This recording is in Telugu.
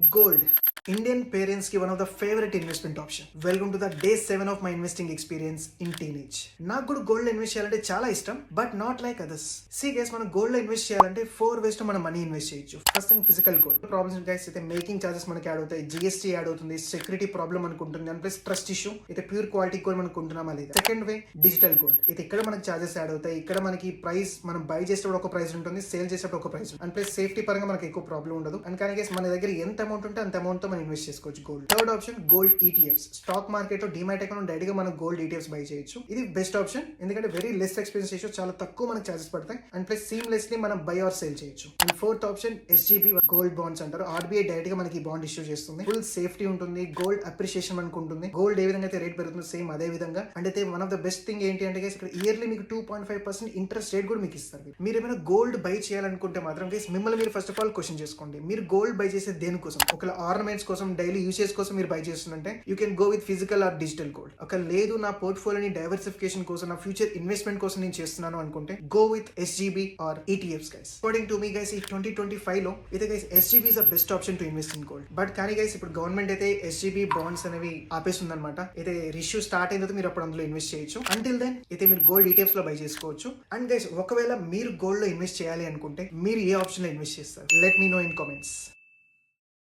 Gold. Indian parents ki one of the favorite investment option. Welcome to the day 7 of my investing experience in teenage. నాకు కూడా గోల్డ్ లో ఇన్వెస్ట్ చేయాలంటే చాలా ఇష్టం, but not like others. See guys, మనం గోల్డ్ లో ఇన్వెస్ట్ చేయాలంటే 4 వేస్ తో మనం మనీ ఇన్వెస్ట్ చేయొచ్చు. First thing physical gold. Problems guys అయితే మేకింగ్ చార్జెస్ మనకి యాడ్ అవుతాయి, జిఎస్టీ యాడ్ అవుతుంది, సెక్యూరిటీ ప్రాబ్లమ్ అనుకుంటుంది, అండ్ ప్లస్ ట్రస్ట్ ఇష్యూ. అయితే ప్యూర్ క్వాలిటీ గోల్డ్ మనం కొంటున్నామా లేదా. Second way digital gold. అయితే ఇక్కడ మనకి చార్జెస్ యాడ్ అవుతాయి, ఇక్కడ మనకి ప్రైస్ మనం బై చేసేటప్పుడు ఒక ప్రైస్ ఉంటుంది, సేల్ చేసేటప్పుడు ఒక ప్రైస్, అండ్ ప్లస్ సేఫ్టీ పరంగా మనకి ఎక్కువ ప్రాబ్లం ఉండదు. అండ్ కానీ గైస్ మన దగ్గర ఎంత అమౌంట్ ఉంటే అంత అమౌంట్ తో మనం ఇన్వెస్ట్ చేసుకోవచ్చు gold. Third option gold ETFs. Stock market లో డిమాట్ అకౌంట్ డైరెక్ట్ గా మనం గోల్డ్ ఈటీఎఫ్స్ బై చేయొచ్చు. ఇది బెస్ట్ ఆప్షన్, ఎందుకంటే వెరీ లెస్ ఎక్స్పెన్స్ రేషియో, చాలా తక్కువ మనకి చార్జెస్ పడతాయి, అండ్ ప్లస్ సీమ్లెస్లీ మనం బై ఆర్ సేల్ చేయొచ్చు. And fourth option SGB gold bonds అంటారు. ఆర్బీఐ డైరెక్ట్ గా మనకి బాండ్ ఇష్యూ చేస్తుంది. ఫుల్ సేఫ్టీ ఉంటుంది, గోల్డ్ అప్రిషియేషన్ మనకు ఉంటుంది. గోల్డ్ ఏ విధంగా అయితే రేట్ పెరుగుతుంది సేమ్ అదే విధంగా. అండ్ అయితే one of the best thing ఏంటి అంటే ఇక్కడ ఇయర్లీ మీకు 2.5% ఇంట్రెస్ట్ రేట్ కూడా మీకు ఇస్తారు. మీరు ఏమైనా గోల్డ్ బై చేయాలనుకుంటే మాత్రం మిమ్మల్ని మీరు ఫస్ట్ ఆఫ్ ఆల్ క్వశ్చన్ చేసుకోండి, మీరు గోల్డ్ బై చేసే దేనికోసం. ఒకవేళ ఆర్నమెంట్స్ కోసం, డైలీ యూసేజ్ కోసం మీరు బై చేస్తుంటే you can go with physical are digital gold. ఒక లేదు నా పోర్ట్ఫోలియోని డైవర్సిఫికేషన్ కోసం, నా ఫ్యూచర్ ఇన్వెస్ట్మెంట్ కోసం నేను చేస్తున్నాను అనుకుంటే go with SGB or ETFs guys. According to me guys ఈ 2025 లో అయితే guys SGB is the best option to invest in gold. But కానీ గైస్ ఇప్పుడు గవర్నమెంట్ అయితే ఎస్జీబీ బాండ్స్ అనేవి ఆపేస్తుంది అనమాట. అయితే రిష్యూ స్టార్ట్ అయిన తర్వాత మీరు అప్పుడు అందులో ఇన్వెస్ట్ చేయొచ్చు. అంటిల్ దెన్ అయితే మీరు గోల్డ్ ఈటీఎఫ్స్ లో బై చేసుకోవచ్చు. అండ్ గైస్ ఒకవేళ మీరు గోల్డ్ లో ఇన్వెస్ట్ చేయాలి అనుకుంటే మీరు ఏ ఆప్షన్ లో ఇన్వెస్ట్ చేస్తారు? Let me know in comments.